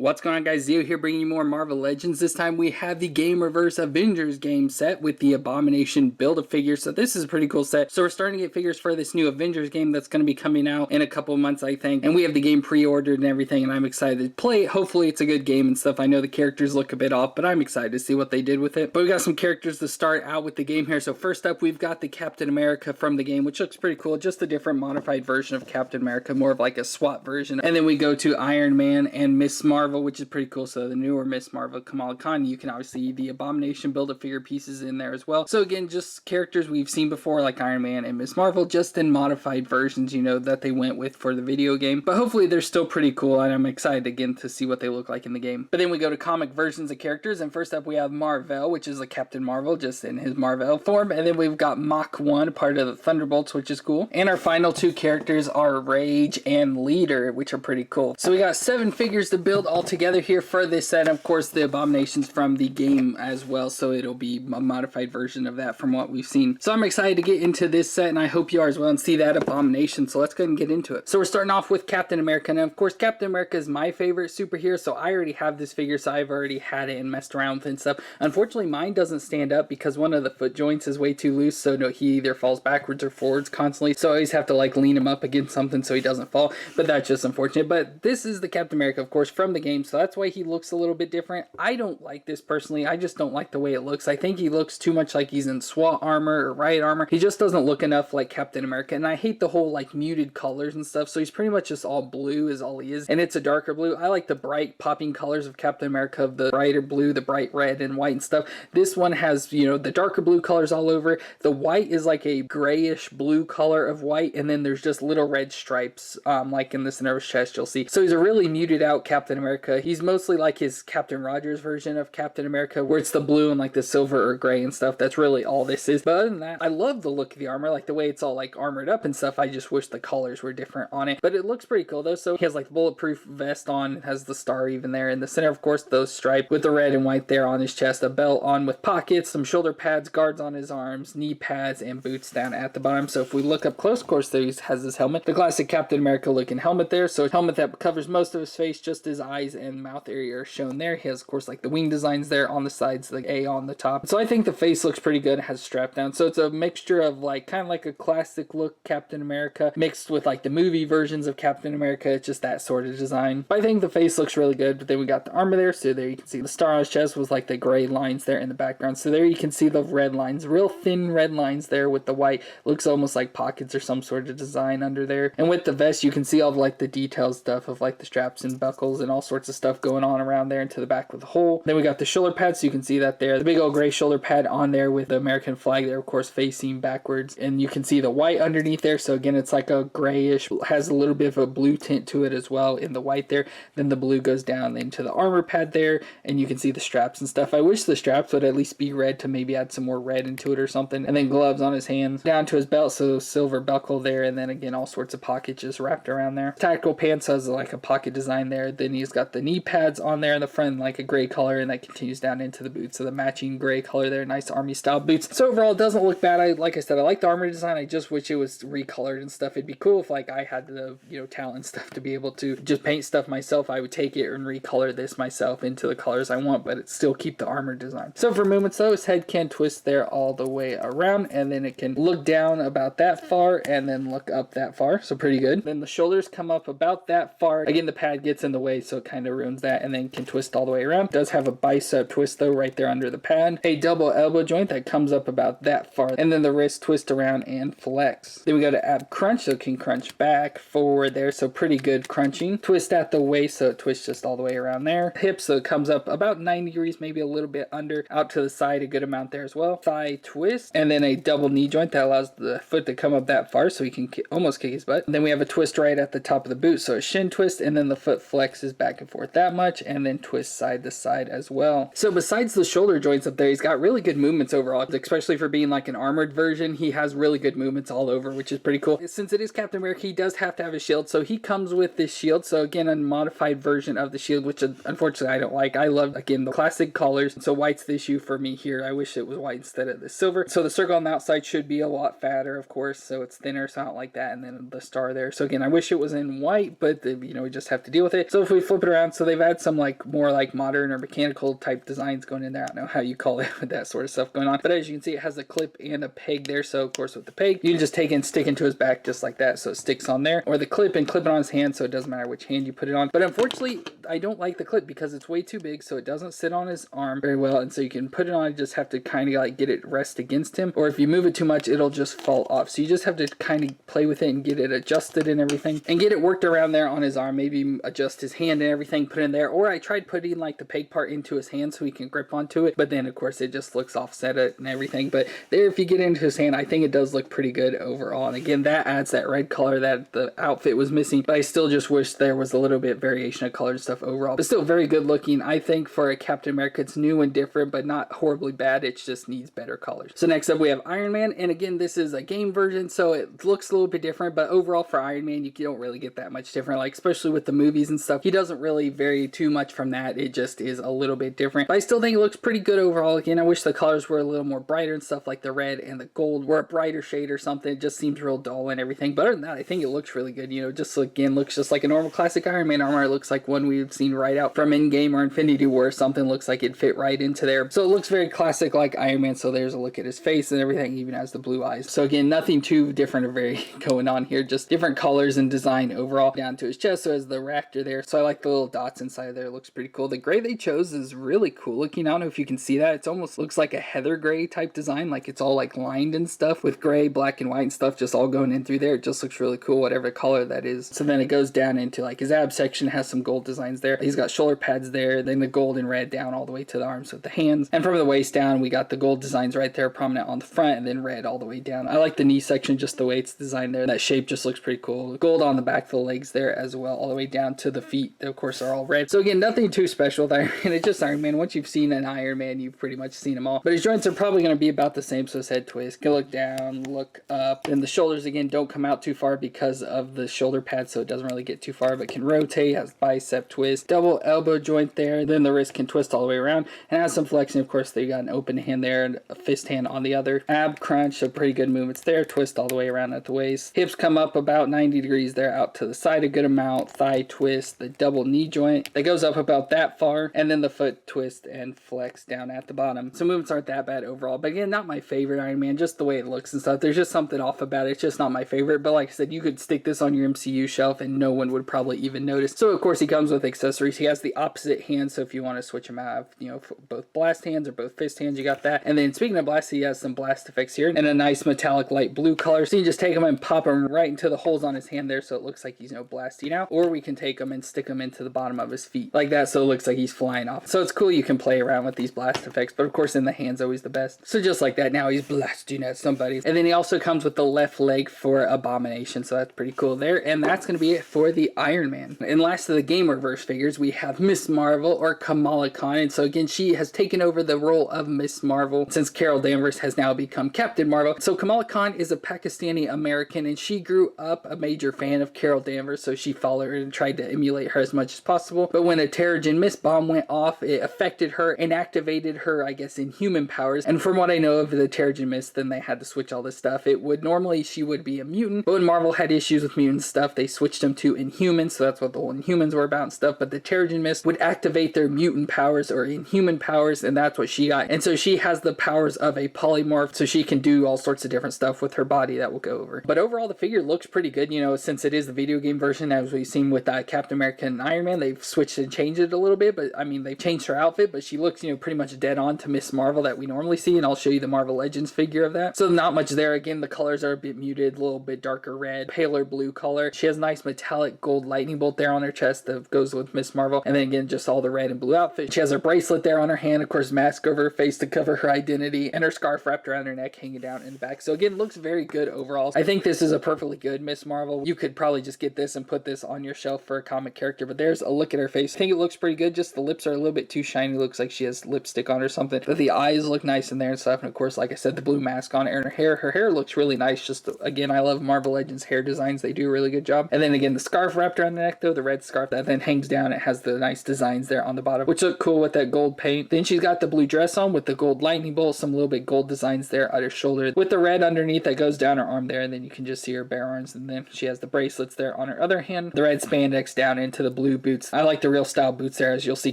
What's going on, guys? Zio here bringing you more Marvel Legends. This time we have the Game Reverse Avengers game set with the Abomination Build-A-Figure. So this is a pretty cool set. So we're starting to get figures for this new Avengers game that's going to be coming out in a couple months, I think. And we have the game pre-ordered and everything, and I'm excited to play it. Hopefully it's a good game and stuff. I know the characters look a bit off, but I'm excited to see what they did with it. But we got some characters to start out with the game here. So first up, we've got the Captain America from the game, which looks pretty cool. Just a different modified version of Captain America, more of like a SWAT version. And then we go to Iron Man and Miss Marvel, which is pretty cool. So the newer Miss Marvel, Kamala Khan, you can obviously see the Abomination Build-A-Figure pieces in there as well. So again, just characters we've seen before like Iron Man and Miss Marvel, just in modified versions, you know, that they went with for the video game. But hopefully they're still pretty cool, and I'm excited again to see what they look like in the game. But then we go to comic versions of characters, and first up we have Mar-Vell, which is a Captain Marvel, just in his Mar-Vell form. And then we've got Mach 1, part of the Thunderbolts, which is cool. And our final two characters are Rage and Leader, which are pretty cool. So we got 7 figures to build all together here for this set. Of course, the Abominations from the game as well, so it'll be a modified version of that from what we've seen. So I'm excited to get into this set, and I hope you are as well and see that Abomination. So let's go ahead and get into it. So we're starting off with Captain America, and of course Captain America is my favorite superhero, so I already have this figure, so I've already had it and messed around with it and stuff. Unfortunately, mine doesn't stand up because one of the foot joints is way too loose, so no, he either falls backwards or forwards constantly, so I always have to like lean him up against something so he doesn't fall. But that's just unfortunate. But this is the Captain America, of course, from the game, so that's why he looks a little bit different. I don't like this personally. I just don't like the way it looks. I think he looks too much like he's in SWAT armor or riot armor. He just doesn't look enough like Captain America, and I hate the whole like muted colors and stuff, so he's pretty much just all blue is all he is, and it's a darker blue. I like the bright popping colors of Captain America, of the brighter blue, the bright red and white and stuff. This one has, you know, the darker blue colors all over. The white is like a grayish blue color of white, and then there's just little red stripes like in the center of his chest, you'll see. So he's a really muted out Captain America. He's mostly like his Captain Rogers version of Captain America, where it's the blue and like the silver or gray and stuff. That's really all this is. But other than that, I love the look of the armor, like the way it's all like armored up and stuff. I just wish the colors were different on it, but it looks pretty cool though. So he has like bulletproof vest on, has the star even there in the center, of course, those stripes with the red and white there on his chest, a belt on with pockets, some shoulder pads, guards on his arms, knee pads, and boots down at the bottom. So if we look up close, of course, there he has his helmet, the classic Captain America looking helmet there. So a helmet that covers most of his face, just his eyes and mouth area are shown there. He has, of course, like the wing designs there on the sides, the A on the top. So I think the face looks pretty good. It has strap down. So it's a mixture of like kind of like a classic look Captain America mixed with like the movie versions of Captain America. It's just that sort of design. But I think the face looks really good. But then we got the armor there. So there you can see the star on his chest with like the gray lines there in the background. So there you can see the red lines, real thin red lines there with the white. Looks almost like pockets or some sort of design under there. And with the vest, you can see all of like the detailed stuff of like the straps and buckles and all sorts of stuff going on around there into the back with the hole. Then we got the shoulder pads, so you can see that there. The big old gray shoulder pad on there with the American flag there, of course, facing backwards. And you can see the white underneath there. So again, it's like a grayish, has a little bit of a blue tint to it as well in the white there. Then the blue goes down into the armor pad there, and you can see the straps and stuff. I wish the straps would at least be red to maybe add some more red into it or something. And then gloves on his hands down to his belt, so silver buckle there, and then again all sorts of pockets just wrapped around there. Tactical pants has like a pocket design there. Then he's got the knee pads on there in the front, like a gray color, and that continues down into the boots, so the matching gray color there. Nice army style boots. So overall it doesn't look bad. Like I said, I like the armor design. I just wish it was recolored and stuff. It'd be cool if like I had the, you know, talent and stuff to be able to just paint stuff myself. I would take it and recolor this myself into the colors I want, but it still keep the armor design. So for movements though, his head can twist there all the way around, and then it can look down about that far and then look up that far, so pretty good. Then the shoulders come up about that far. Again, the pad gets in the way, so it kind of ruins that, and then can twist all the way around. Does have a bicep twist though right there under the pad. A double elbow joint that comes up about that far, and then the wrist twist around and flex. Then we go to ab crunch, so it can crunch back, forward there, so pretty good crunching. Twist at the waist, so it twists just all the way around there. Hips, so it comes up about 90 degrees, maybe a little bit under, out to the side, a good amount there as well. Thigh twist, and then a double knee joint that allows the foot to come up that far, so he can almost kick his butt. And then we have a twist right at the top of the boot, so a shin twist, and then the foot flexes back and forth that much, and then twist side to side as well. So besides the shoulder joints up there, he's got really good movements overall, especially for being like an armored version. He has really good movements all over, which is pretty cool. Since it is Captain America, he does have to have a shield, so he comes with this shield. So again, a modified version of the shield, which unfortunately I don't like. I love, again, the classic colors, so white's the issue for me here. I wish it was white instead of the silver. So the circle on the outside should be a lot fatter, of course, so it's thinner, so I don't like that. And then the star there, so again, I wish it was in white, but you know, we just have to deal with it. So if we flip it around. So they've had some like more like modern or mechanical type designs going in there. I don't know how you call it with that sort of stuff going on. But as you can see, it has a clip and a peg there. So of course with the peg, you can just take it and stick into his back just like that. So it sticks on there, or the clip and clip it on his hand. So it doesn't matter which hand you put it on. But unfortunately, I don't like the clip because it's way too big. So it doesn't sit on his arm very well. And so you can put it on, you just have to kind of like get it rest against him. Or if you move it too much, it'll just fall off. So you just have to kind of play with it and get it adjusted and everything, and get it worked around there on his arm. Maybe adjust his hand and everything, put it in there. Or I tried putting like the peg part into his hand so he can grip onto it, but then of course it just looks offset it and everything. But there, if you get into his hand, I think it does look pretty good overall. And again, that adds that red color that the outfit was missing, but I still just wish there was a little bit variation of color and stuff overall. But still very good looking. I think for a Captain America, it's new and different, but not horribly bad. It just needs better colors. So next up we have Iron Man, and again, this is a game version, so it looks a little bit different, but overall for Iron Man, you don't really get that much different, like especially with the movies and stuff. He doesn't really vary too much from that. It just is a little bit different, but I still think it looks pretty good overall. Again, I wish the colors were a little more brighter and stuff, like the red and the gold were a brighter shade or something. It just seems real dull and everything, but other than that, I think it looks really good. You know, just again, looks just like a normal classic Iron Man armor. It looks like one we've seen right out from Endgame or Infinity War or something. Looks like it fit right into there. So it looks very classic like Iron Man. So there's a look at his face and everything, even has the blue eyes. So again, nothing too different or very going on here, just different colors and design overall down to his chest. So as the Raptor there, so I like the little dots inside there. It looks pretty cool. The gray they chose is really cool looking. I don't know if you can see that. It's almost looks like a heather gray type design, like it's all like lined and stuff with gray, black and white and stuff just all going in through there. It just looks really cool, whatever color that is. So then it goes down into like his ab section, has some gold designs there. He's got shoulder pads there, then the gold and red down all the way to the arms with the hands, and from the waist down we got the gold designs right there prominent on the front, and then red all the way down. I like the knee section, just the way it's designed there. That shape just looks pretty cool. Gold on the back of the legs there as well, all the way down to the feet. They of course are all red. So again, nothing too special with Iron Man. It's just Iron Man. Once you've seen an Iron Man, you've pretty much seen them all. But his joints are probably going to be about the same. So his head twist, can look down, look up, and the shoulders again don't come out too far because of the shoulder pad, so it doesn't really get too far, but can rotate, has bicep twist, double elbow joint there, then the wrist can twist all the way around, and has some flexing. Of course, they got an open hand there and a fist hand on the other. Ab crunch, so pretty good movements there. Twist all the way around at the waist. Hips come up about 90 degrees there, out to the side a good amount. Thigh twist, the double knee joint that goes up about that far, and then the foot twist and flex down at the bottom. So movements aren't that bad overall, but again, not my favorite Iron Man, just the way it looks and stuff. There's just something off about it. It's just not my favorite, but like I said, you could stick this on your MCU shelf and no one would probably even notice. So of course he comes with accessories. He has the opposite hand, so if you want to switch him out, you know, both blast hands or both fist hands, you got that. And then speaking of blast, he has some blast effects here and a nice metallic light blue color. So you just take him and pop him right into the holes on his hand there, so it looks like he's, you know, blasting out. Or we can take him and stick him into the bottom of his feet like that, so it looks like he's flying off. So it's cool. You can play around with these blast effects, but of course in the hand's always the best. So just like that, now he's blasting at somebody. And then he also comes with the left leg for Abomination, so that's pretty cool there. And that's going to be it for the Iron Man. And last of the Gamerverse figures, we have Miss Marvel, or Kamala Khan. And so again, she has taken over the role of Miss Marvel since Carol Danvers has now become Captain Marvel. So Kamala Khan is a Pakistani American, and she grew up a major fan of Carol Danvers, so she followed her and tried to emulate her as much as possible. But when a Terrigen Mist bomb went off, it affected her and activated her, I guess, Inhuman powers. And from what I know of the Terrigen Mist, then they had to switch all this stuff. It would normally, she would be a mutant, but when Marvel had issues with mutant stuff, they switched them to Inhumans, so that's what the whole Inhumans were about and stuff. But the Terrigen Mist would activate their mutant powers or Inhuman powers, and that's what she got. And so she has the powers of a polymorph, so she can do all sorts of different stuff with her body that we'll go over. But overall, the figure looks pretty good, you know, since it is the video game version, as we've seen with Captain America and Iron Man. They've switched and changed it a little bit, but I mean, they've changed her outfit, but she looks, you know, pretty much dead on to Miss Marvel that we normally see, and I'll show you the Marvel Legends figure of that. So not much there. Again, the colors are a bit muted, a little bit darker red, paler blue color. She has nice metallic gold lightning bolt there on her chest that goes with Miss Marvel, and then again, just all the red and blue outfit. She has her bracelet there on her hand, of course, mask over her face to cover her identity, and her scarf wrapped around her neck, hanging down in the back. So again, looks very good overall. I think this is a perfectly good Miss Marvel. You could probably just get this and put this on your shelf for a comic character, but there's a look at her face. I think it looks pretty good. Just the lips are a little bit too shiny. Looks like she has lipstick on or something, but the eyes look nice in there and stuff. And of course, like I said, the blue mask on her, and her hair looks really nice. Just again, I love Marvel Legends hair designs. They do a really good job. And then again, the scarf wrapped around the neck though, the red scarf that then hangs down. It has the nice designs there on the bottom, which look cool with that gold paint. Then she's got the blue dress on with the gold lightning bolt, some little bit gold designs there at her shoulder with the red underneath that goes down her arm there. And then you can just see her bare arms. And then she has the bracelets there on her other hand, the red spandex down into the blue blue boots. I like the real style boots there, as you'll see,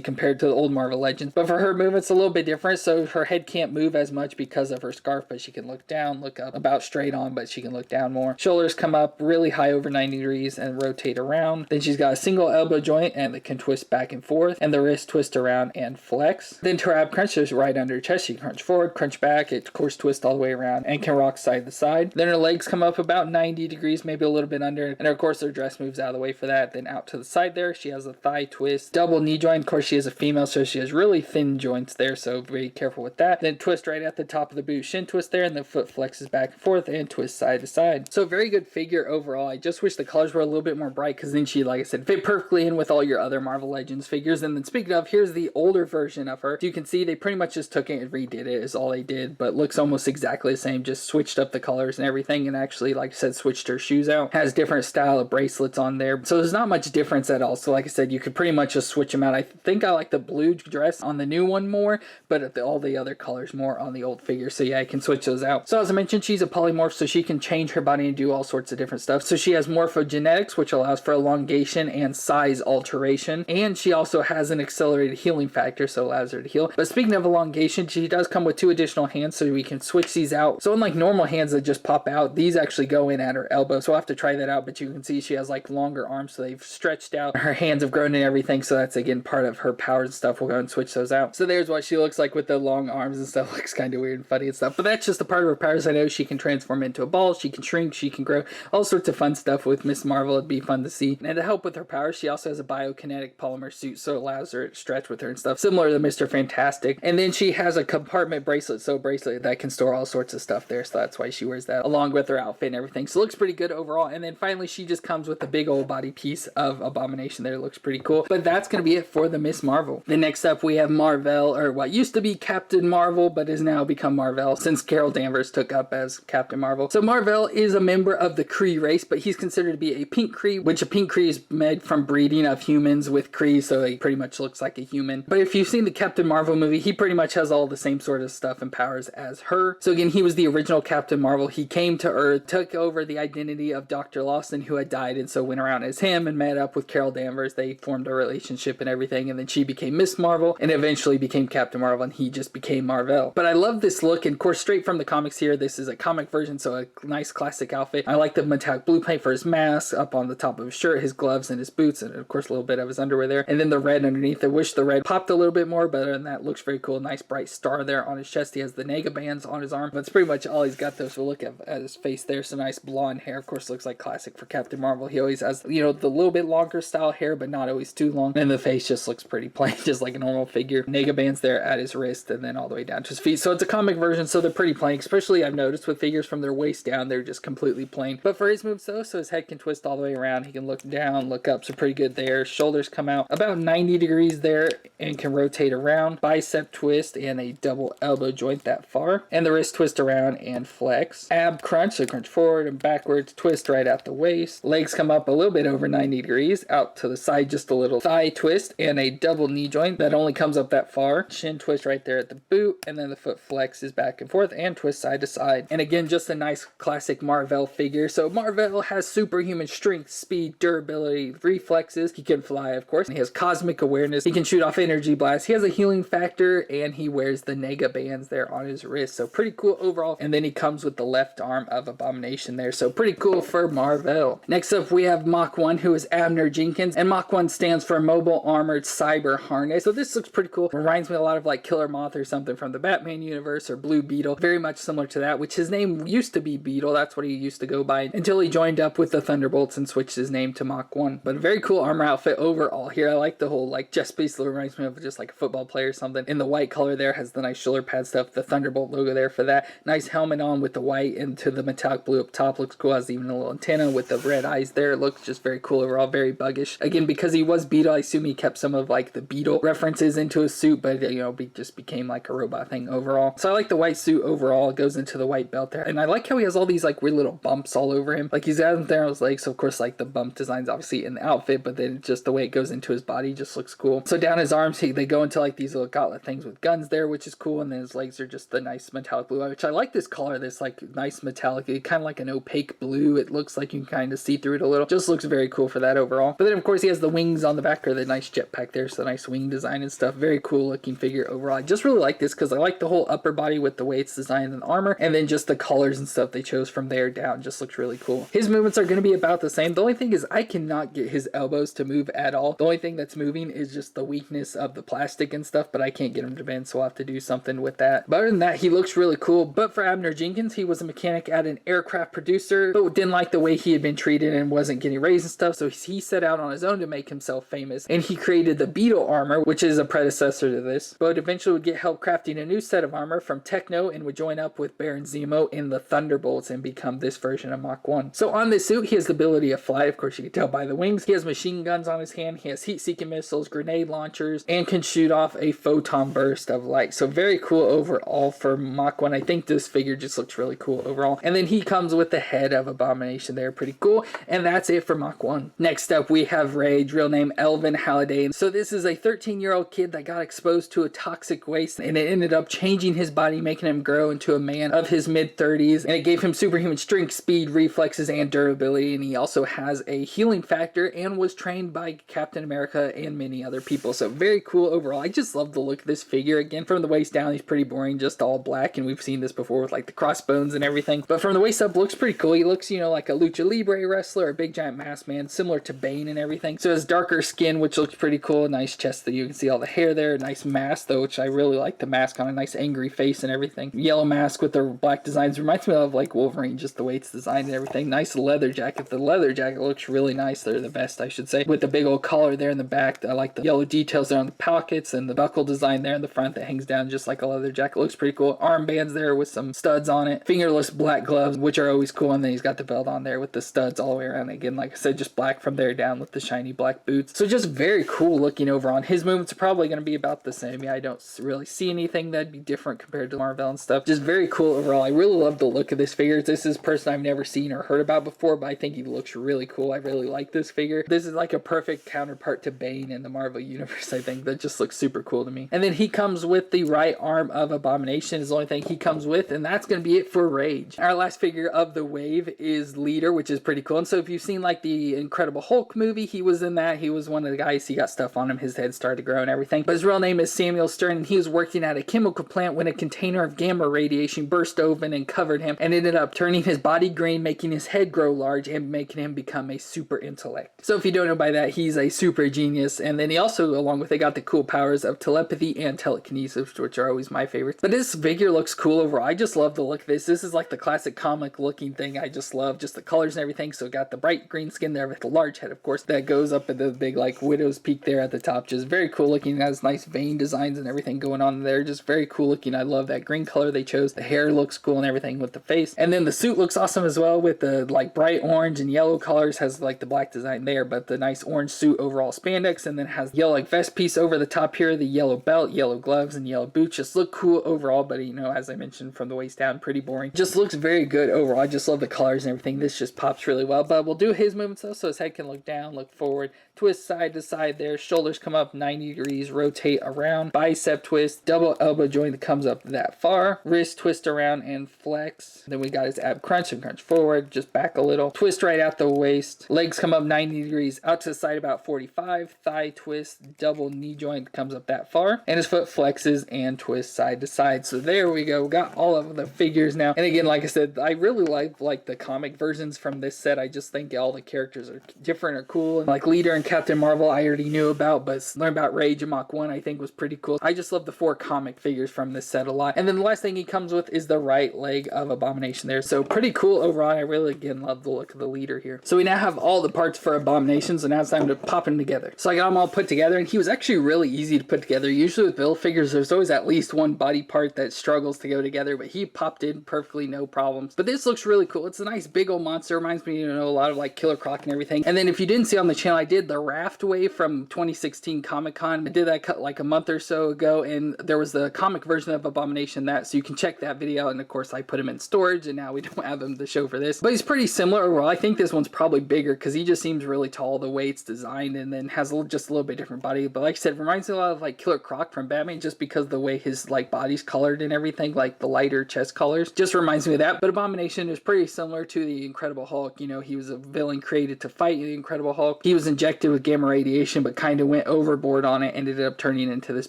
compared to the old Marvel Legends. But for her movement's a little bit different, so her head can't move as much because of her scarf, but she can look down, look up, about straight on, but she can look down more. Shoulders come up really high over 90 degrees and rotate around. Then she's got a single elbow joint and it can twist back and forth, and the wrist twist around and flex. Then to her ab crunch is right under her chest. She can crunch forward, crunch back, it of course twists all the way around and can rock side to side. Then her legs come up about 90 degrees, maybe a little bit under, and of course her dress moves out of the way for that. Then out to the side there, she has a thigh twist, double knee joint. Of course she is a female, so she has really thin joints there, so be careful with that. Then twist right at the top of the boot, shin twist there, and the foot flexes back and forth and twist side to side. So very good figure overall. I just wish the colors were a little bit more bright, because then she, like I said, fit perfectly in with all your other Marvel Legends figures. And then speaking of, here's the older version of her. So you can see they pretty much just took it and redid it is all they did, but looks almost exactly the same, just switched up the colors and everything, and actually, like I said, switched her shoes out. Has different style of bracelets on there, so there's not much difference at all. So like I said, you could pretty much just switch them out. I think I like the blue dress on the new one more, but all the other colors more on the old figure. So yeah, I can switch those out. So as I mentioned, she's a polymorph, so she can change her body and do all sorts of different stuff. So she has morphogenetics, which allows for elongation and size alteration, and she also has an accelerated healing factor, so allows her to heal. But speaking of elongation, she does come with 2 additional hands, so we can switch these out. So unlike normal hands that just pop out, these actually go in at her elbow. So I'll have to try that out, but you can see she has like longer arms, so they've stretched out. Her hands have grown and everything, so that's again part of her powers and stuff. We'll go and switch those out. So there's what she looks like with the long arms and stuff. Looks kind of weird and funny and stuff, but that's just a part of her powers. I know she can transform into a ball, she can shrink, she can grow, all sorts of fun stuff with Miss Marvel. It'd be fun to see. And to help with her powers, she also has a biokinetic polymer suit, so it allows her to stretch with her and stuff, similar to Mr. Fantastic. And then she has a compartment bracelet, so a bracelet that can store all sorts of stuff there, so that's why she wears that along with her outfit and everything. So it looks pretty good overall. And then finally, she just comes with a big old body piece of Abomination there. It looks pretty cool. But that's going to be it for the Miss Marvel. Then next up, we have Mar-Vell, or what used to be Captain Marvel, but has now become Mar-Vell since Carol Danvers took up as Captain Marvel. So Mar-Vell is a member of the Kree race, but he's considered to be a pink Kree, which a pink Kree is made from breeding of humans with Kree, so he pretty much looks like a human. But if you've seen the Captain Marvel movie, he pretty much has all the same sort of stuff and powers as her. So again, he was the original Captain Marvel. He came to Earth, took over the identity of Dr. Lawson, who had died, and so went around as him and met up with Carol Danvers. They formed a relationship and everything, and then she became Miss Marvel and eventually became Captain Marvel, and he just became Mar-Vell. But I love this look, and of course straight from the comics here. This is a comic version, so a nice classic outfit. I like the metallic blue paint for his mask, up on the top of his shirt, his gloves, and his boots, and of course a little bit of his underwear there, and then the red underneath. I wish the red popped a little bit more, but other than that, looks very cool. Nice bright star there on his chest. He has the Nega bands on his arm. That's pretty much all he's got though. So look at his face there. So nice blonde hair. Of course, looks like classic for Captain Marvel. He always has, you know, the little bit longer style hair, but not always too long. And the face just looks pretty plain, just like a normal figure. Nega bands there at his wrist, and then all the way down to his feet. So it's a comic version, so they're pretty plain. Especially I've noticed with figures from their waist down, they're just completely plain. But for his moves though, so his head can twist all the way around. He can look down, look up, so pretty good there. Shoulders come out about 90 degrees there and can rotate around. Bicep twist and a double elbow joint that far. And the wrist twist around and flex. Ab crunch, so crunch forward and backwards, twist right at the waist. Legs come up a little bit over 90 degrees, out to the side just a little. Thigh twist and a double knee joint that only comes up that far. Shin twist right there at the boot, and then the foot flexes back and forth and twist side to side. And again, just a nice classic Mar-Vell figure. So Mar-Vell has superhuman strength, speed, durability, reflexes. He can fly, of course. He has cosmic awareness. He can shoot off energy blasts. He has a healing factor, and he wears the Nega bands there on his wrist. So pretty cool overall. And then he comes with the left arm of Abomination there. So pretty cool for Mar-Vell. Next up, we have Mach 1, who is Abner Jenkins. And Mach 1 stands for Mobile Armored Cyber Harness. So this looks pretty cool. Reminds me a lot of like Killer Moth or something from the Batman universe, or Blue Beetle. Very much similar to that, which his name used to be Beetle. That's what he used to go by until he joined up with the Thunderbolts and switched his name to Mach 1. But a very cool armor outfit overall here. I like the whole like chest piece that reminds me of just like a football player or something. In the white color there, has the nice shoulder pad stuff, the Thunderbolt logo there for that. Nice helmet on with the white into the metallic blue up top. Looks cool. Has even a little antenna with the red eyes there. It looks just very cool overall. Very buggish. Again, because he was Beetle, I assume he kept some of like the Beetle references into his suit, but you know, just became like a robot thing overall. So I like the white suit overall. It goes into the white belt there. And I like how he has all these like weird little bumps all over him. Like he's got them there on his legs. So of course like the bump designs obviously in the outfit, but then just the way it goes into his body just looks cool. So down his arms, they go into like these little gauntlet things with guns there, which is cool. And then his legs are just the nice metallic blue, which I like this color. This like nice metallic, kind of like an opaque blue. It looks like you can kind of see through it a little. Just looks very cool for that overall. But then of course he has the wings on the back, or the nice jetpack there, so nice wing design and stuff. Very cool looking figure overall. I just really like this because I like the whole upper body with the way it's designed and the armor, and then just the colors and stuff they chose from there down just looks really cool. His movements are going to be about the same. The only thing is I cannot get his elbows to move at all. The only thing that's moving is just the weakness of the plastic and stuff, but I can't get him to bend, so I'll have to do something with that. But other than that, he looks really cool. But for Abner Jenkins, he was a mechanic at an aircraft producer, but didn't like the way he had been treated and wasn't getting raised and stuff, so he set out on his own to make himself famous, and he created the Beetle armor, which is a predecessor to this, but eventually would get help crafting a new set of armor from Techno and would join up with Baron Zemo in the Thunderbolts and become this version of Mach 1. So on this suit, he has the ability to fly. Of course, you can tell by the wings. He has machine guns on his hand. He has heat-seeking missiles, grenade launchers, and can shoot off a photon burst of light. So very cool overall for Mach 1. I think this figure just looks really cool overall. And then he comes with the head of Abomination there. Pretty cool. And that's it for Mach 1. Next up, we have Rage, real name Elvin Halliday. So this is a 13-year-old kid that got exposed to a toxic waste, and it ended up changing his body, making him grow into a man of his mid-30s, and it gave him superhuman strength, speed, reflexes, and durability, and he also has a healing factor and was trained by Captain America and many other people. So very cool overall. I just love the look of this figure. Again, from the waist down, he's pretty boring, just all black, and we've seen this before with like the crossbones and everything. But from the waist up, looks pretty cool. He looks, you know, like a lucha libre wrestler, a big giant masked man, similar to Bane and everything. So his darker skin, which looks pretty cool. Nice chest that you can see all the hair there. Nice mask though, which I really like the mask on a nice angry face and everything. Yellow mask with the black designs reminds me of like Wolverine, just the way it's designed and everything. Nice leather jacket. The leather jacket looks really nice. They're the best, I should say, with the big old collar there in the back. I like the yellow details there on the pockets and the buckle design there in the front that hangs down just like a leather jacket. Looks pretty cool. Armbands there with some studs on it. Fingerless black gloves, which are always cool. And then he's got the belt on there with the studs all the way around. Again, like I said, just black from there down with the shiny black boots. So just very cool looking overall. His movements are probably going to be about the same. Yeah, I don't really see anything that'd be different compared to Marvel and stuff. Just very cool overall. I really love the look of this figure. This is a person I've never seen or heard about before, but I think he looks really cool. I really like this figure. This is like a perfect counterpart to Bane in the Marvel Universe, I think. That just looks super cool to me. And then he comes with the right arm of Abomination is the only thing he comes with, and that's going to be it for Rage. Our last figure of the wave is Leader, which is pretty cool. And so if you've seen like the Incredible Hulk movie, he was in that. He was one of the guys. He got stuff on him. His head started to grow and everything. But his real name is Samuel Stern, and he was working at a chemical plant when a container of gamma radiation burst open and covered him and ended up turning his body green, making his head grow large and making him become a super intellect. So if you don't know by that, he's a super genius. And then he also, along with it, got the cool powers of telepathy and telekinesis, which are always my favorites. But this figure looks cool overall. I just love the look of this. This is like the classic comic looking thing. I just love just the colors and everything. So got the bright green skin there with the large head, of course, that goes up at the big like widow's peak there at the top. Just very cool looking. It has nice vein designs and everything going on there. Just very cool looking. I love that green color they chose. The hair looks cool and everything with the face. And then the suit looks awesome as well with the like bright orange and yellow colors. Has like the black design there, but the nice orange suit overall spandex, and then has yellow like vest piece over the top here, the yellow belt, yellow gloves, and yellow boots. Just look cool overall, but you know, as I mentioned, from the waist down, pretty boring. Just looks very good overall. I just love the colors and everything. This just pops really well. But we'll do his movements though, so his head can look down, look forward, twist side to side there, shoulders come up 90 degrees, rotate around, bicep twist, double elbow joint that comes up that far, wrist twist around and flex. Then we got his ab crunch and crunch forward, just back a little, twist right out the waist, legs come up 90 degrees out to the side about 45, thigh twist, double knee joint comes up that far, and his foot flexes and twists side to side. So there we go, we got all of the figures now. And again, like I said, I really like the comic versions from this set. I just think all the characters are different or cool, and like Leader and Captain Marvel I already knew about, but learn about Rage and Mach 1 I think was pretty cool. I just love the 4 comic figures from this set a lot. And then the last thing he comes with is the right leg of Abomination there. So pretty cool overall. I really again love the look of the Leader here. So we now have all the parts for Abomination, so now it's time to pop them together. So I got them all put together, and he was actually really easy to put together. Usually with build figures there's always at least one body part that struggles to go together, but he popped in perfectly, no problems. But this looks really cool. It's a nice big old monster. Reminds me, you know, a lot of like Killer Croc and everything. And then if you didn't see on the channel, I did the Raft Wave from 2016 Comic-Con. I did that cut like a month or so ago, and there was the comic version of Abomination that, so you can check that video. And of course I put him in storage, and now we don't have him to show for this, but he's pretty similar overall. I think this one's probably bigger because he just seems really tall the way it's designed, and then has just a little bit different body. But like I said, it reminds me a lot of like Killer Croc from Batman, just because the way his like body's colored and everything, like the lighter chest colors, just reminds me of that. But Abomination is pretty similar to the Incredible Hulk. You know, he was a villain created to fight the Incredible Hulk. He was was injected with gamma radiation, but kind of went overboard on it, ended up turning into this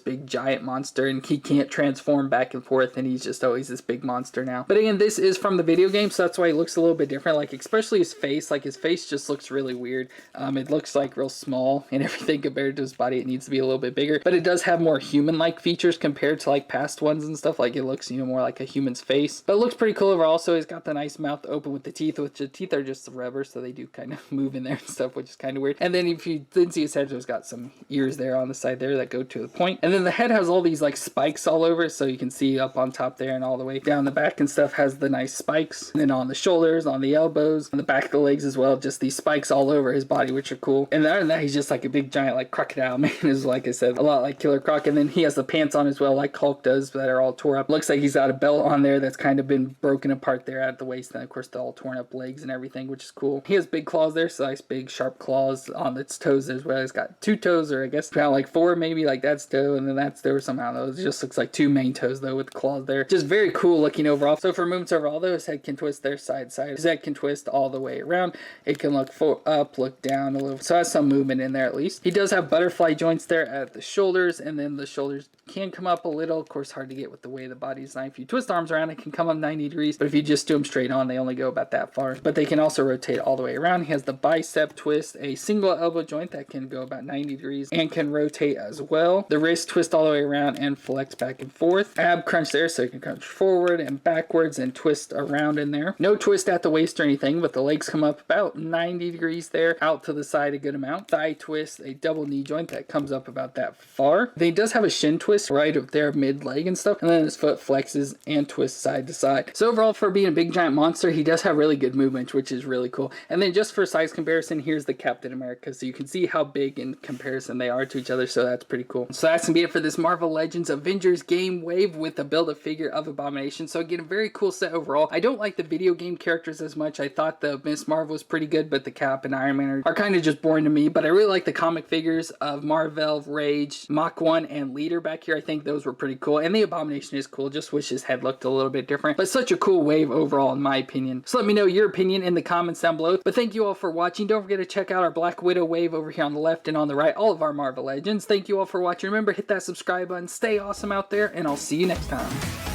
big giant monster, and he can't transform back and forth, and he's just always this big monster now. But again, this is from the video game, so that's why he looks a little bit different, like especially his face. Like his face just looks really weird. It looks like real small and everything compared to his body. It needs to be a little bit bigger, but it does have more human-like features compared to like past ones and stuff. Like it looks, you know, more like a human's face, but it looks pretty cool overall. So he's got the nice mouth open with the teeth, which the teeth are just rubber, so they do kind of move in there and stuff, which is kind of weird. And then if you didn't see his head, there's got some ears there on the side there that go to the point. And then the head has all these like spikes all over, so you can see up on top there and all the way down the back and stuff has the nice spikes. And then on the shoulders, on the elbows, on the back of the legs as well, just these spikes all over his body, which are cool. And other than that, he's just like a big giant like crocodile man, is like I said, a lot like Killer Croc. And then he has the pants on as well, like Hulk does, that are all tore up. Looks like he's got a belt on there that's kind of been broken apart there at the waist, and of course the all torn up legs and everything, which is cool. He has big claws there, so nice big sharp claws on its toes as well. He's got two toes, or I guess kind of like four maybe, like that's toe and then that's toe or somehow. Though it just looks like two main toes though with the claws there. Just very cool looking overall. So for movements overall though, his head can twist there side to side. His head can twist all the way around. It can look up, look down a little, so it has some movement in there at least. He does have butterfly joints there at the shoulders, and then the shoulders can come up a little. Of course, hard to get with the way the body's designed. If you twist arms around, it can come up 90 degrees, but if you just do them straight on, they only go about that far. But they can also rotate all the way around. He has the bicep twist, a single elbow joint that can go about 90 degrees and can rotate as well. The wrist twist all the way around and flex back and forth. Ab crunch there, so you can crunch forward and backwards and twist around in there. No twist at the waist or anything, but the legs come up about 90 degrees there, out to the side a good amount. Thigh twist, a double knee joint that comes up about that far. Then he does have a shin twist right up there mid leg and stuff, and then his foot flexes and twists side to side. So overall, for being a big giant monster, he does have really good movement, which is really cool. And then just for size comparison, here's the Captain America, so you can see how big in comparison they are to each other, so that's pretty cool. So that's gonna be it for this Marvel Legends Avengers game wave with the Build-A-Figure of Abomination. So again, a very cool set overall. I don't like the video game characters as much. I thought the Miss Marvel was pretty good, but the Cap and Iron Man are kind of just boring to me. But I really like the comic figures of Marvel, Rage, Mach 1, and Leader back here. I think those were pretty cool. And the Abomination is cool. Just wish his head looked a little bit different. But such a cool wave overall, in my opinion. So let me know your opinion in the comments down below. But thank you all for watching. Don't forget to check out our Black Widow wave over here on the left and on the right. All of our Marvel Legends. Thank you all for watching. Remember, hit that subscribe button. Stay awesome out there, and I'll see you next time.